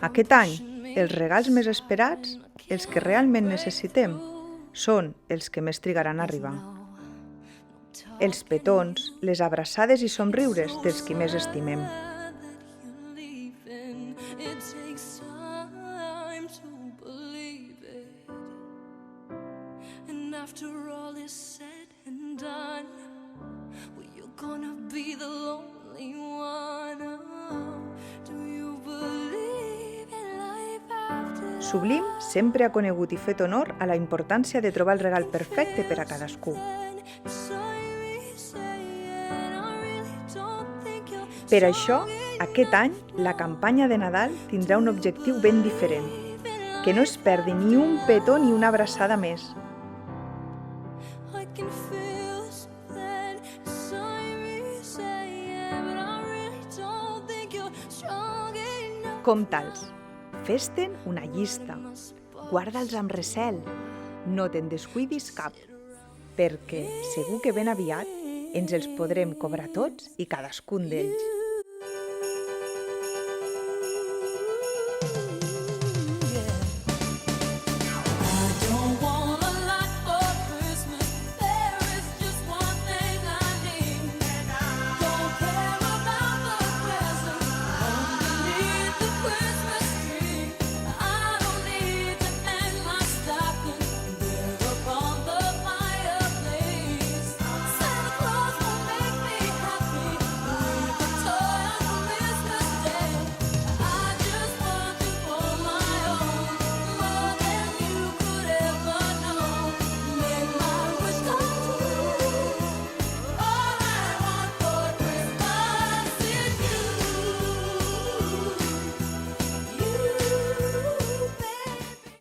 Aquest any, els regals més esperats, els que realment necessitem, són els que més trigaran a arribar. Els petons, les abraçades i somriures dels qui més estimem. After all is said and done, well, you're gonna be the lonely one. Do you believe in life after? Sublim sempre ha conegut i fet honor a la importància de trobar el regal perfecte per a cadascú. Per això, aquest any, la campanya de Nadal tindrà un objectiu ben diferent, que no es perdi ni un petó ni una abraçada més. Com tals, fes-te'n una llista, guarda'ls amb recel, no te'n descuidis cap, perquè segur que ben aviat ens els podrem cobrar tots i cadascun d'ells.